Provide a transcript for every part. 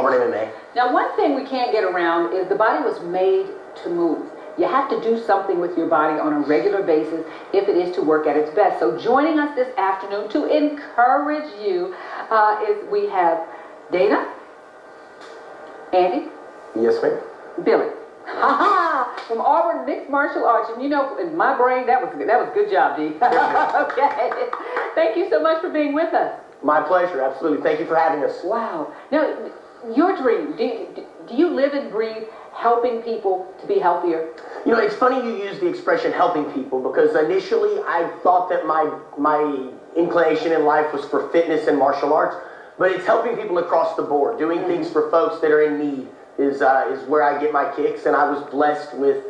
Auburn MMA. Now, one thing we can't get around is the body was made to move. You have to do something with your body on a regular basis if it is to work at its best. So joining us this afternoon to encourage you is we have Dana, Andy. Yes, ma'am. Billy. From Auburn Mixed Martial Arts. And you know, in my brain, that was good job, Dee. Okay. Thank you so much for being with us. My pleasure, absolutely. Thank you for having us. Wow. Now, your dream, do you live and breathe helping people to be healthier? You know, it's funny you use the expression helping people, because initially I thought that my inclination in life was for fitness and martial arts, but it's helping people across the board. Doing things for folks that are in need is where I get my kicks, and I was blessed with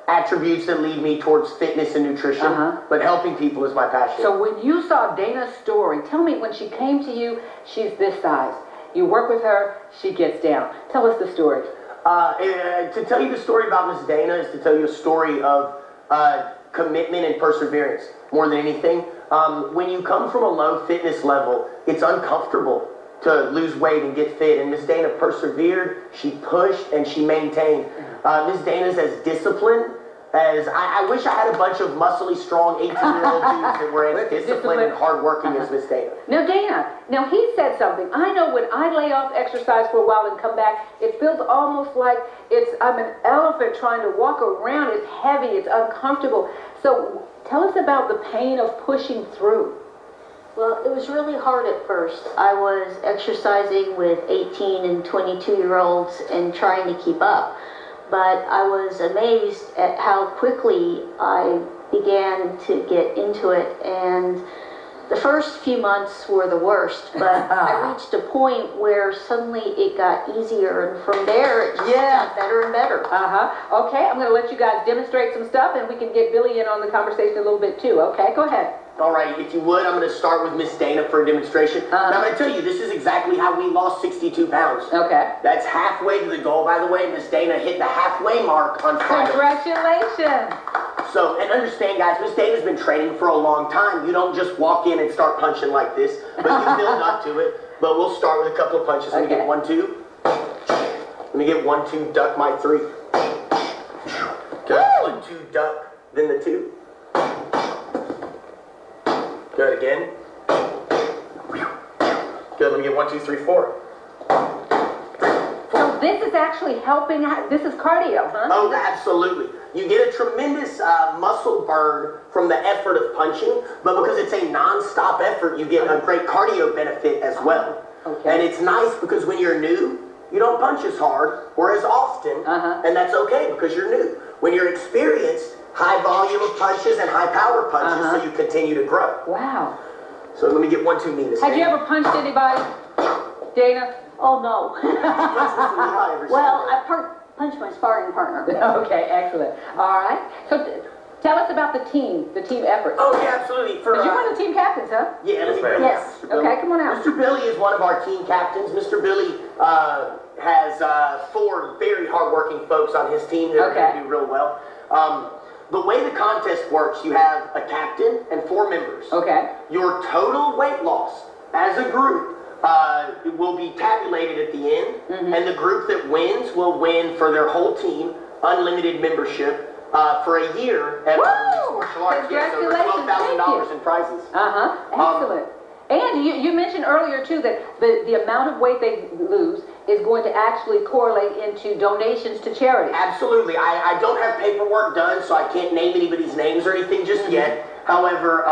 attributes that lead me towards fitness and nutrition, but helping people is my passion. So when you saw Dana's story, tell me, when she came to you, she's this size. You work with her, she gets down. Tell us the story. To tell you the story about Miss Dana is to tell you a story of commitment and perseverance more than anything. When you come from a low fitness level, it's uncomfortable to lose weight and get fit. And Miss Dana persevered, she pushed, and she maintained. Miss Dana's as disciplined as, I wish I had a bunch of muscly, strong 18-year-old dudes that were as disciplined and hardworking as Miss Dana. Now, Dana, now he said something. I know when I lay off exercise for a while and come back, it feels almost like I'm an elephant trying to walk around. It's heavy, it's uncomfortable. So tell us about the pain of pushing through. Well, it was really hard at first. I was exercising with 18 and 22-year-olds and trying to keep up. But I was amazed at how quickly I began to get into it. And the first few months were the worst, but I reached a point where suddenly it got easier, and from there it just got better and better. Okay, I'm going to let you guys demonstrate some stuff, and we can get Billy in on the conversation a little bit too. Okay, go ahead. All right, if you would, I'm going to start with Miss Dana for a demonstration. Now, I'm going to tell you, this is exactly how we lost 62 pounds. Okay. That's halfway to the goal, by the way. Miss Dana hit the halfway mark on Friday. Congratulations. So, and understand, guys, Miss Dana's been training for a long time. You don't just walk in and start punching like this, but you build up to it. But we'll start with a couple of punches. Let me get 1, 2. Let me get 1, 2, duck my 3. Good. 1, 2, duck, then the 2. Good, again. Good, let me get 1, 2, 3, 4. So this is actually helping, this is cardio, huh? Oh, absolutely. You get a tremendous muscle burn from the effort of punching, but because it's a non-stop effort, you get a great cardio benefit as well. Okay. And it's nice because when you're new, you don't punch as hard or as often, and that's okay because you're new. When you're experienced, high volume of punches and high power punches, so you continue to grow. Wow. So let me get 1, 2 meters. Have you ever punched anybody, Dana? Oh, no. Well, I punched my sparring partner. Okay, excellent. All right. So tell us about the team effort. Oh, yeah, absolutely. Because you're one of the team captains, huh? Yeah, that's right. Yes. Okay, come on out. Mr. Billy is one of our team captains. Mr. Billy has 4 very hardworking folks on his team that are going to do real well. The way the contest works, you have a captain and 4 members. Okay. Your total weight loss as a group will be tabulated at the end, and the group that wins will win for their whole team unlimited membership for a year at Martial Arts. Congratulations. $12,000 in prizes. Excellent. And you mentioned earlier, too, that the amount of weight they lose is going to actually correlate into donations to charity. Absolutely. I don't have paperwork done, so I can't name anybody's names or anything just yet. However,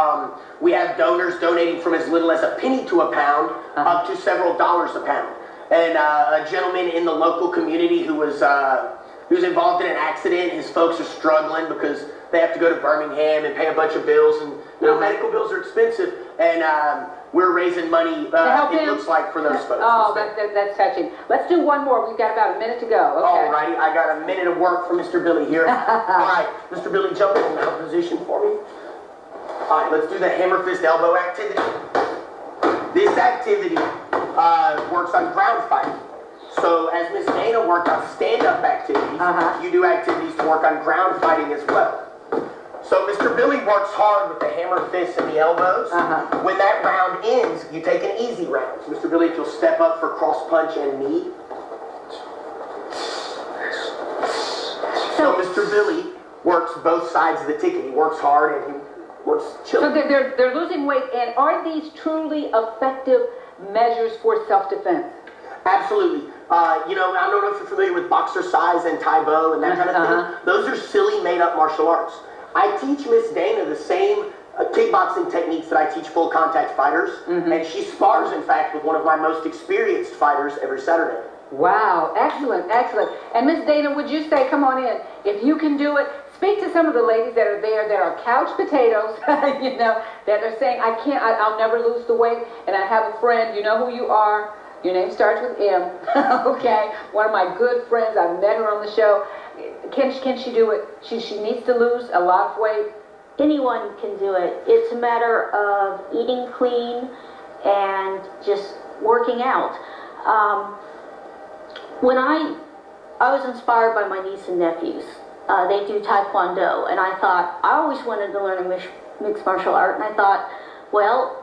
we have donors donating from as little as a penny to a pound up to several dollars a pound. And a gentleman in the local community who was involved in an accident, his folks are struggling because they have to go to Birmingham and pay a bunch of bills, and you know, medical bills are expensive, and we're raising money, it looks like, for those folks. Oh, that's touching. Let's do one more. We've got about a minute to go. Okay. All righty, I got a minute of work for Mr. Billy here. All right, Mr. Billy, jump in mount position for me. All right, let's do the hammer fist elbow activity. This activity works on ground fighting. So as Miss Dana worked on stand-up activities, you do activities to work on ground fighting as well. So Mr. Billy works hard with the hammer fists and the elbows. When that round ends, you take an easy round. So Mr. Billy, if you'll step up for cross punch and knee. Boxer Billy works both sides of the ticket. He works hard and he works chill. So they're losing weight, and are these truly effective measures for self-defense? Absolutely. You know, I don't know if you're familiar with boxercise and Taibo and that kind of thing. Those are silly, made-up martial arts. I teach Miss Dana the same kickboxing techniques that I teach full contact fighters, and she spars, in fact, with one of my most experienced fighters every Saturday. Wow, excellent, excellent. And Miss Dana, would you say, come on in, if you can do it, speak to some of the ladies that are there that are couch potatoes, you know, that are saying, I'll never lose the weight, and I have a friend, you know who you are, your name starts with M, okay, one of my good friends, I've met her on the show. Can she do it? She needs to lose a lot of weight. Anyone can do it. It's a matter of eating clean and just working out. When I was inspired by my niece and nephews. They do Taekwondo, and I thought, I always wanted to learn a mixed martial art, and I thought, well,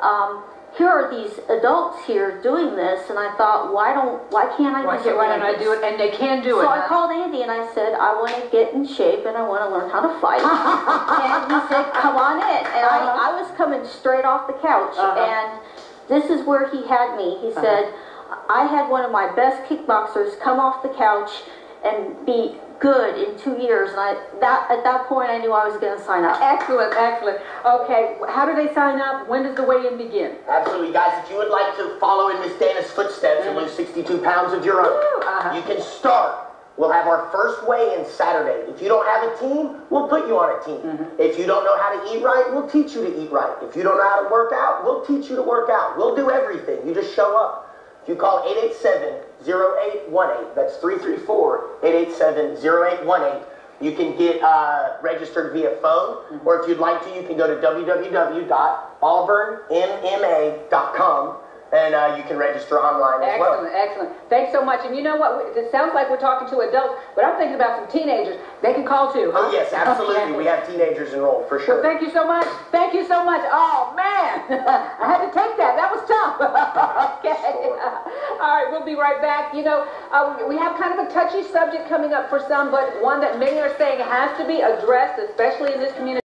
here are these adults here doing this, and I thought, why can't I do it? And they can do it. So I called Andy and I said, I want to get in shape and I want to learn how to fight. And he said, come on in. And I was coming straight off the couch, and this is where he had me. He said, I had one of my best kickboxers come off the couch and be good in 2 years, and at that point I knew I was going to sign up. Excellent, excellent. Okay, how do they sign up? When does the weigh-in begin? Absolutely, guys. If you would like to follow in Miss Dana's footsteps and lose 62 pounds of your own, you can start. We'll have our first weigh-in Saturday. If you don't have a team, we'll put you on a team. If you don't know how to eat right, we'll teach you to eat right. If you don't know how to work out, we'll teach you to work out. We'll do everything. You just show up. If you call 887-0818, that's 334-887-0818, you can get registered via phone, or if you'd like to, you can go to www.auburnmma.com, and you can register online as well. Excellent, excellent. Thanks so much. And you know what? It sounds like we're talking to adults, but I'm thinking about some teenagers. They can call too, huh? Oh, yes, absolutely. Okay. We have teenagers enrolled, for sure. Well, thank you so much. Thank you so much. Oh, man. I had to take that. That was tough. Okay. Sure. All right, we'll be right back. You know, we have kind of a touchy subject coming up for some, but one that many are saying has to be addressed, especially in this community.